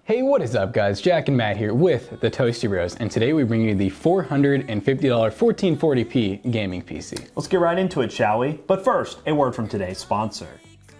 Hey, what is up guys? Jack and Matt here with the Toasty Bros, and today we bring you the $450 1440p gaming PC. Let's get right into it, shall we? But first, a word from today's sponsor.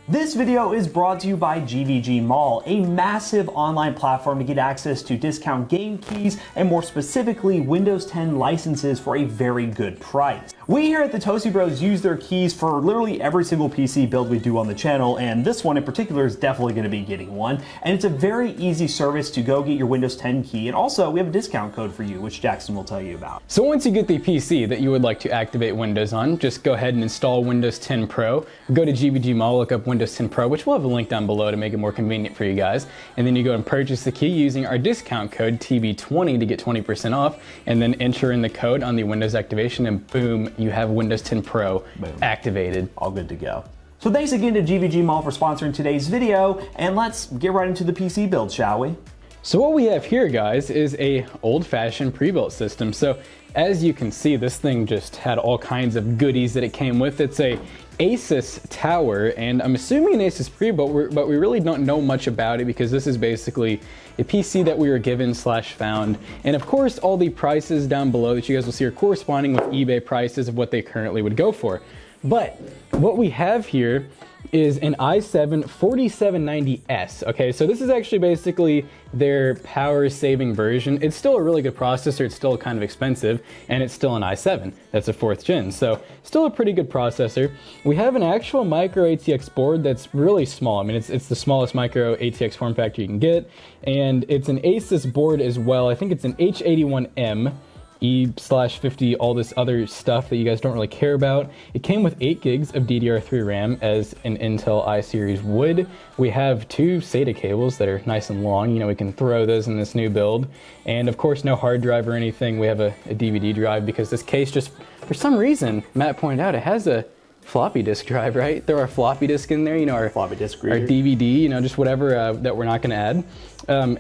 This video is brought to you by GVGMall, a massive online platform to get access to discount game keys and more specifically Windows 10 licenses for a very good price. We here at the Toasty Bros use their keys for literally every single PC build we do on the channel, and this one in particular is definitely going to be getting one. And it's a very easy service to go get your Windows 10 key, and also we have a discount code for you, which Jackson will tell you about. So once you get the PC that you would like to activate Windows on, just go ahead and install Windows 10 Pro. Go to GVGMall, look up Windows 10 Pro, which we'll have a link down below to make it more convenient for you guys. And then you go and purchase the key using our discount code TB20 to get 20% off, and then enter in the code on the Windows activation, and boom, you have Windows 10 Pro activated. All good to go. So thanks again to GVGMall for sponsoring today's video, and let's get right into the PC build, shall we? So what we have here, guys, is a old-fashioned pre-built system. So as you can see, this thing just had all kinds of goodies that it came with. It's a Asus Tower, and I'm assuming an Asus pre-built, but we really don't know much about it because this is basically a PC that we were given / found. And of course, all the prices down below that you guys will see are corresponding with eBay prices of what they currently would go for. But what we have here is an i7 4790S. Okay, so this is actually basically their power saving version. It's still a really good processor, it's still kind of expensive, and it's still an i7. That's a 4th gen, so still a pretty good processor. We have an actual micro ATX board that's really small. I mean, it's the smallest micro ATX form factor you can get, and it's an Asus board as well. I think it's an H81M-E/50, all this other stuff that you guys don't really care about. It came with 8 gigs of DDR3 RAM as an Intel i-series would. We have 2 SATA cables that are nice and long. You know, we can throw those in this new build. And of course, no hard drive or anything. We have a DVD drive because this case just, for some reason, Matt pointed out, it has a floppy disk drive, right? There are floppy disk in there, you know, our floppy disk reader, our DVD, you know, just whatever that we're not going to add.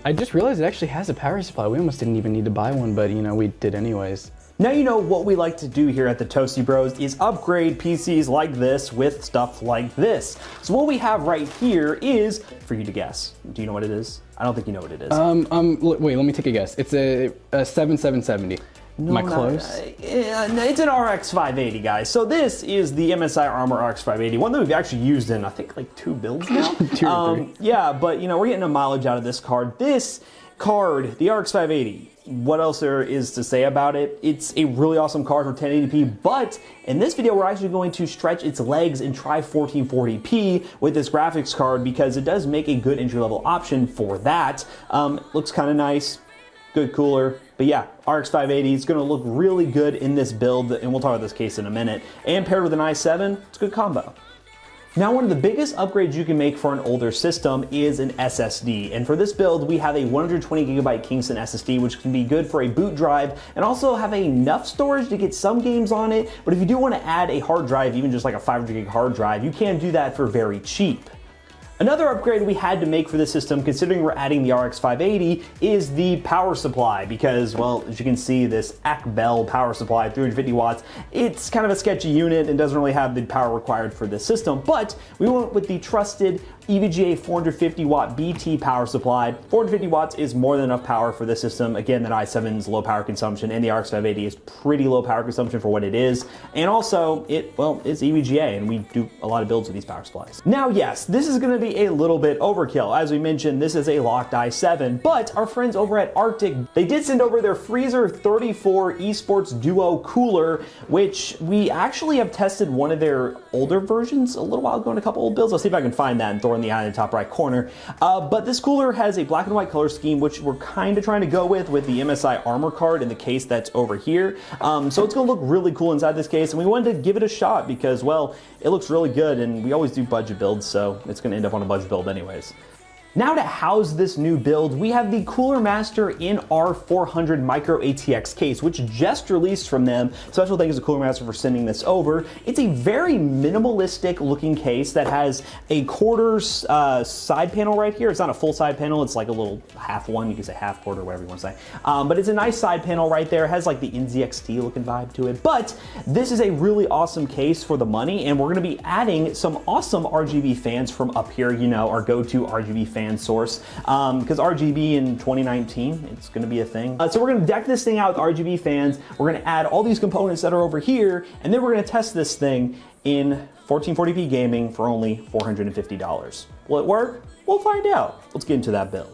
I just realized it actually has a power supply. We almost didn't even need to buy one, but you know, we did anyways. Now you know what we like to do here at the Toasty Bros is upgrade PCs like this with stuff like this. So what we have right here is, for you to guess. Do you know what it is? I don't think you know what it is. Wait, let me take a guess. It's a 7770. No, Am I close? It's an RX 580, guys. So this is the MSI Armor RX 580, one that we've actually used in, I think, like 2 builds now. 2 or 3. Yeah, but you know, we're getting a mileage out of this card. This card, the RX 580, what else there is to say about it? It's a really awesome card for 1080p, but in this video, we're actually going to stretch its legs and try 1440p with this graphics card because it does make a good entry-level option for that. Looks kind of nice, good cooler. But yeah, RX 580 is going to look really good in this build, and we'll talk about this case in a minute. And paired with an i7, it's a good combo. Now, one of the biggest upgrades you can make for an older system is an SSD. And for this build, we have a 120GB Kingston SSD, which can be good for a boot drive and also have enough storage to get some games on it. But if you do want to add a hard drive, even just like a 500GB hard drive, you can do that for very cheap. Another upgrade we had to make for this system, considering we're adding the RX 580, is the power supply because, well, as you can see, this ACBell power supply, 350 watts, it's kind of a sketchy unit and doesn't really have the power required for this system, but we went with the trusted EVGA 450 watt BT power supply. 450 watts is more than enough power for this system. Again, that i7's low power consumption and the RX 580 is pretty low power consumption for what it is. And also, it's EVGA, and we do a lot of builds with these power supplies. Now, yes, this is gonna be a little bit overkill. As we mentioned, this is a locked i7, but our friends over at Arctic, they did send over their Freezer 34 Esports Duo cooler, which we actually have tested one of their older versions a little while ago in a couple old builds. I'll see if I can find that and throw in the eye in the top right corner. But this cooler has a black and white color scheme, which we're kind of trying to go with the MSI Armor card in the case that's over here. So it's gonna look really cool inside this case, and we wanted to give it a shot because, well, it looks really good, and we always do budget builds, so it's gonna end up on a budget build anyways. Now to house this new build, we have the CoolerMaster NR400 Micro ATX case, which just released from them. Special thanks to CoolerMaster for sending this over. It's a very minimalistic looking case that has a quarter side panel right here. It's not a full side panel, it's like a little half one, you can say half quarter, whatever you want to say. But it's a nice side panel right there. It has like the NZXT looking vibe to it. But this is a really awesome case for the money, and we're going to be adding some awesome RGB fans from up here, you know, our go-to RGB fan fan source, because RGB in 2019, it's gonna be a thing. So we're gonna deck this thing out with RGB fans. We're gonna add all these components that are over here, and then we're gonna test this thing in 1440p gaming for only $450. Will it work? We'll find out. Let's get into that build.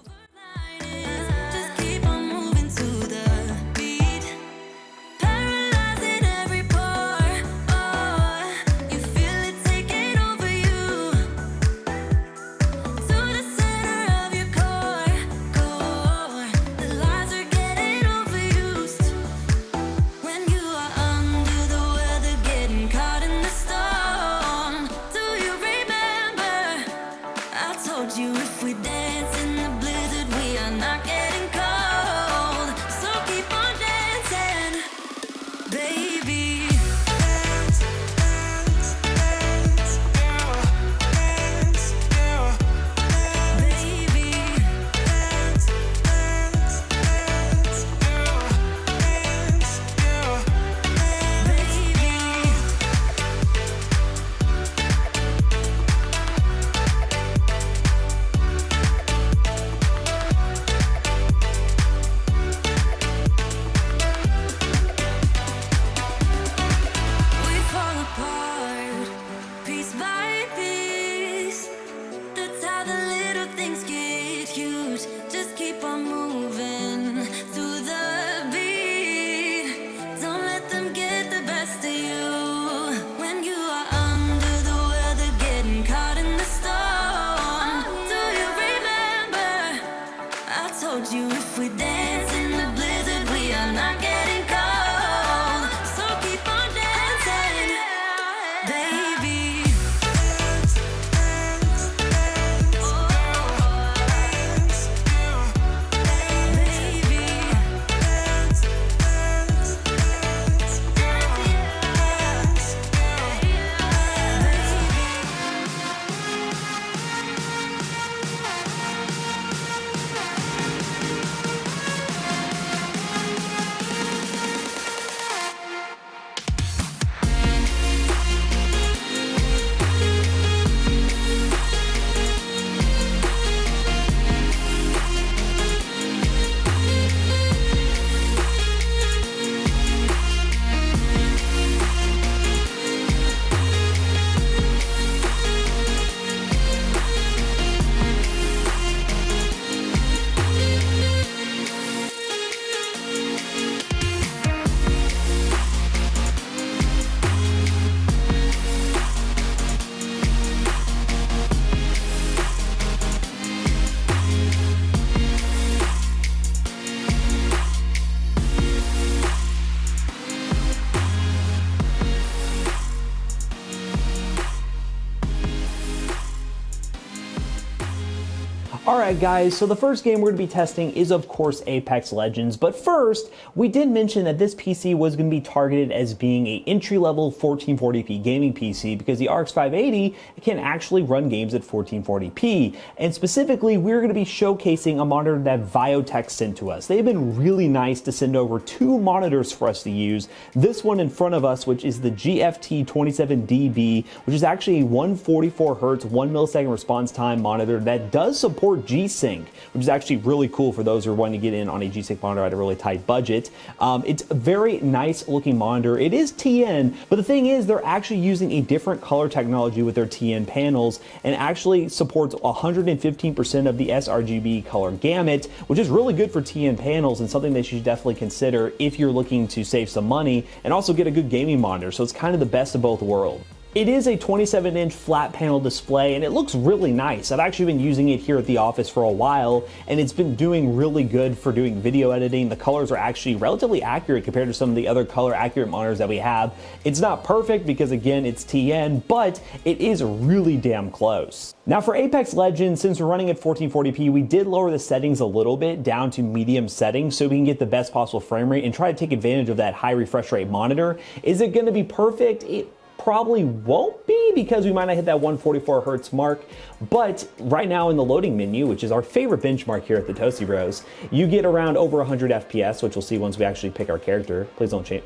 Alright guys, so the first game we're going to be testing is of course Apex Legends, but first, we did mention that this PC was going to be targeted as being an entry-level 1440p gaming PC because the RX 580 can actually run games at 1440p, and specifically we're going to be showcasing a monitor that Viotek sent to us. They've been really nice to send over two monitors for us to use. This one in front of us, which is the GFT27DB, which is actually a 144Hz, 1 millisecond response time monitor that does support G-Sync, which is actually really cool for those who are wanting to get in on a G-Sync monitor at a really tight budget. It's a very nice looking monitor. It is TN, but the thing is they're actually using a different color technology with their TN panels and actually supports 115% of the sRGB color gamut, which is really good for TN panels and something that you should definitely consider if you're looking to save some money and also get a good gaming monitor. So it's kind of the best of both worlds. It is a 27-inch flat panel display and it looks really nice. I've actually been using it here at the office for a while and it's been doing really good for doing video editing. The colors are actually relatively accurate compared to some of the other color accurate monitors that we have. It's not perfect because again it's TN, but it is really damn close. Now for Apex Legends, since we're running at 1440p, we did lower the settings a little bit down to medium settings so we can get the best possible frame rate and try to take advantage of that high refresh rate monitor. Is it going to be perfect? It probably won't be because we might not hit that 144Hz mark, but right now in the loading menu, which is our favorite benchmark here at the Toasty Bros, you get around over 100 FPS, which we'll see once we actually pick our character. Please don't take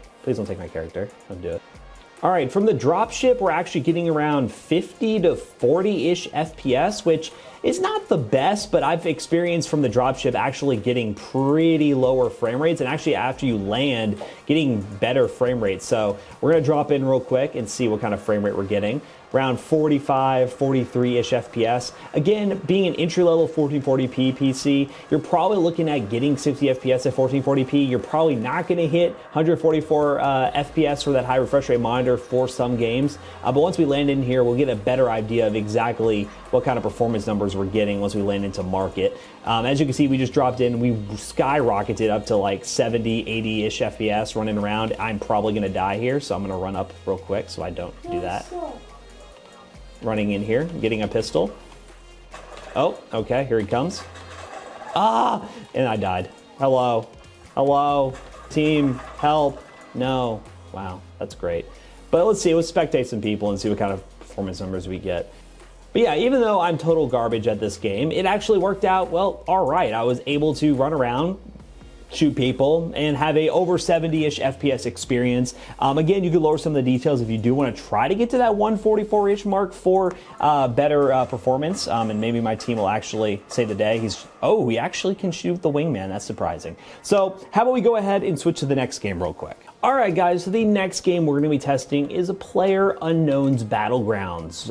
my character. Don't do it. All right, from the dropship, we're actually getting around 50 to 40-ish FPS, which it's not the best, but I've experienced from the dropship actually getting pretty lower frame rates, and actually after you land, getting better frame rates. So we're gonna drop in real quick and see what kind of frame rate we're getting. Around 45, 43-ish FPS. Again, being an entry-level 1440p PC, you're probably looking at getting 60 FPS at 1440p. You're probably not gonna hit 144 FPS for that high refresh rate monitor for some games. But once we land in here, we'll get a better idea of exactly what kind of performance numbers we're getting once we land into market. As you can see, we just dropped in, we skyrocketed up to like 70, 80-ish FPS running around. I'm probably gonna die here, so I'm gonna run up real quick so I don't do that. Running in here, getting a pistol. Oh, okay, here he comes. Ah, and I died. Hello, hello, team, help. No, wow, that's great. But let's see, let's spectate some people and see what kind of performance numbers we get. But yeah, even though I'm total garbage at this game, it actually worked out, well, all right. I was able to run around, shoot people, and have a over 70-ish FPS experience. Again, you could lower some of the details if you do want to try to get to that 144-ish mark for better performance, and maybe my team will actually save the day. He actually can shoot the wingman. That's surprising. So how about we go ahead and switch to the next game real quick. All right, guys, so the next game we're going to be testing is a PlayerUnknown's Battlegrounds,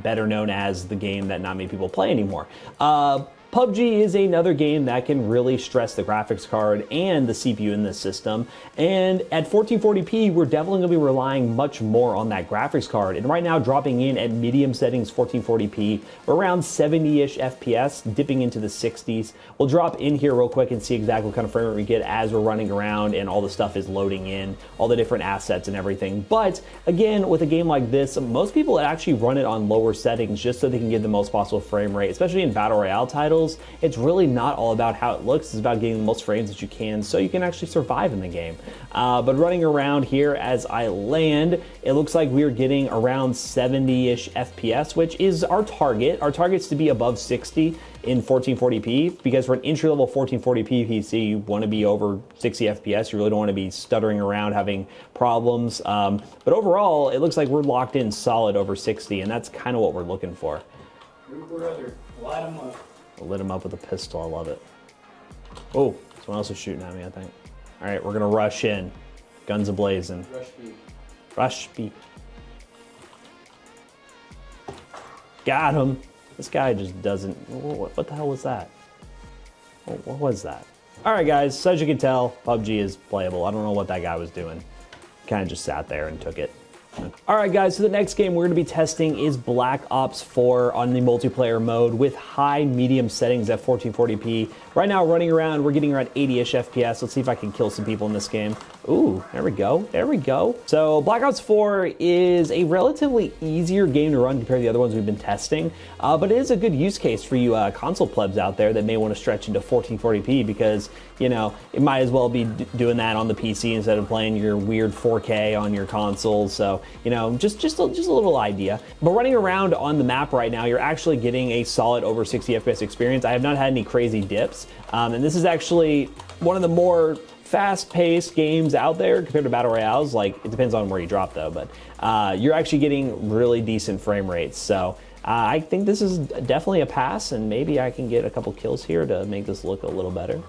better known as the game that not many people play anymore. PUBG is another game that can really stress the graphics card and the CPU in this system. And at 1440p, we're definitely going to be relying much more on that graphics card. And right now, dropping in at medium settings 1440p, we're around 70-ish FPS, dipping into the 60s. We'll drop in here real quick and see exactly what kind of frame rate we get as we're running around and all the stuff is loading in, all the different assets and everything. But again, with a game like this, most people actually run it on lower settings just so they can get the most possible frame rate, especially in Battle Royale titles. It's really not all about how it looks, it's about getting the most frames that you can so you can actually survive in the game. But running around here as I land, it looks like we're getting around 70-ish FPS, which is our target. Our target's to be above 60 in 1440p, because for an entry-level 1440p PC, you want to be over 60 FPS. You really don't want to be stuttering around, having problems. But overall, it looks like we're locked in solid over 60, and that's kind of what we're looking for. Brother, light him up. Lit him up with a pistol. I love it. Oh, someone else is shooting at me, I think. All right, we're gonna rush in. Guns a-blazing. Rush B. Rush B. Got him. This guy just doesn't... What the hell was that? What was that? All right, guys, so as you can tell, PUBG is playable. I don't know what that guy was doing. Kind of just sat there and took it. All right, guys, so the next game we're going to be testing is Black Ops 4 on the multiplayer mode with high medium settings at 1440p. Right now, running around, we're getting around 80-ish FPS. Let's see if I can kill some people in this game. Ooh, there we go, there we go. So Black Ops 4 is a relatively easier game to run compared to the other ones we've been testing, but it is a good use case for you console plebs out there that may want to stretch into 1440p because, you know, it might as well be doing that on the PC instead of playing your weird 4K on your console. So, you know, just a little idea. But running around on the map right now, you're actually getting a solid over 60 FPS experience. I have not had any crazy dips, and this is actually one of the more fast-paced games out there compared to Battle Royales. Like, it depends on where you drop though, but you're actually getting really decent frame rates. So I think this is definitely a pass, and maybe I can get a couple kills here to make this look a little better.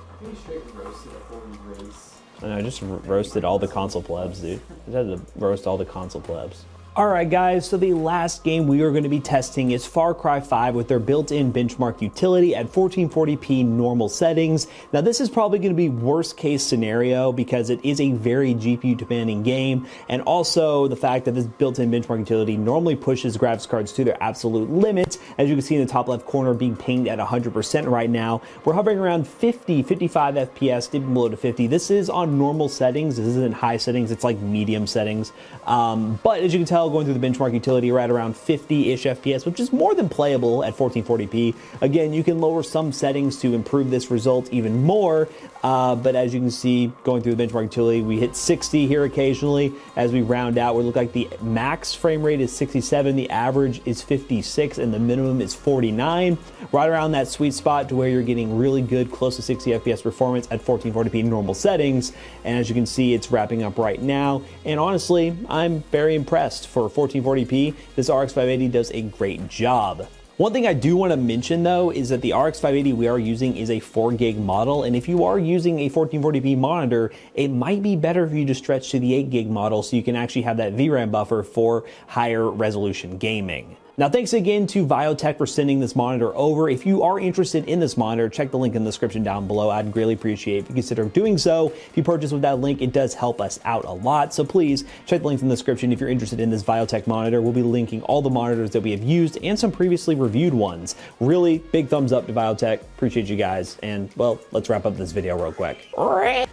I know, I just roasted all the console plebs, dude. I had to roast all the console plebs. Alright guys, so the last game we are going to be testing is Far Cry 5 with their built-in benchmark utility at 1440p normal settings. Now this is probably going to be worst case scenario because it is a very GPU demanding game, and also the fact that this built-in benchmark utility normally pushes graphics cards to their absolute limits. As you can see in the top left corner, being pinged at 100% right now. We're hovering around 50, 55 FPS, dipping below to 50. This is on normal settings, this isn't high settings, it's like medium settings. But as you can tell, going through the benchmark utility, we're at around 50-ish FPS, which is more than playable at 1440p. Again, you can lower some settings to improve this result even more, but as you can see, going through the benchmark utility, we hit 60 here occasionally. As we round out, we look like the max frame rate is 67, the average is 56, and the minimum is 49. Right around that sweet spot to where you're getting really good, close to 60 FPS performance at 1440p normal settings. And as you can see, it's wrapping up right now. And honestly, I'm very impressed. For 1440p, this RX 580 does a great job. One thing I do want to mention though is that the RX 580 we are using is a 4 gig model, and if you are using a 1440p monitor, it might be better for you to stretch to the 8 gig model so you can actually have that VRAM buffer for higher resolution gaming. Now, thanks again to Viotek for sending this monitor over. If you are interested in this monitor, check the link in the description down below. I'd greatly appreciate if you consider doing so. If you purchase with that link, it does help us out a lot. So please check the links in the description if you're interested in this Viotek monitor. We'll be linking all the monitors that we have used and some previously reviewed ones. Really big thumbs up to Viotek. Appreciate you guys. And well, let's wrap up this video real quick.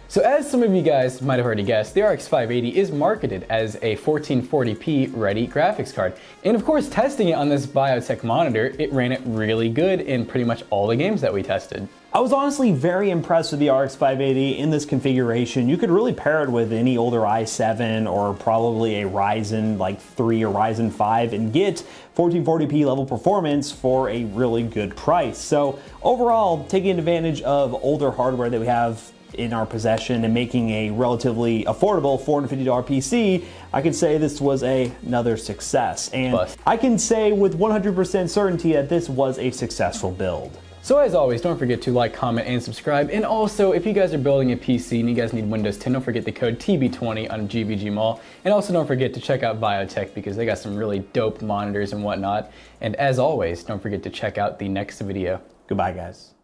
So as some of you guys might have already guessed, the RX 580 is marketed as a 1440p ready graphics card. And of course, testing it on this Viotek monitor, it ran it really good in pretty much all the games that we tested. I was honestly very impressed with the RX 580 in this configuration. You could really pair it with any older i7 or probably a Ryzen like 3 or Ryzen 5 and get 1440p level performance for a really good price. So overall, taking advantage of older hardware that we have in our possession and making a relatively affordable $450 PC, I can say this was another success. And I can say with 100% certainty that this was a successful build. So as always, don't forget to like, comment, and subscribe. And also, if you guys are building a PC and you guys need Windows 10, don't forget the code TB20 on GVGMall. And also don't forget to check out Viotek because they got some really dope monitors and whatnot. And as always, don't forget to check out the next video. Goodbye, guys.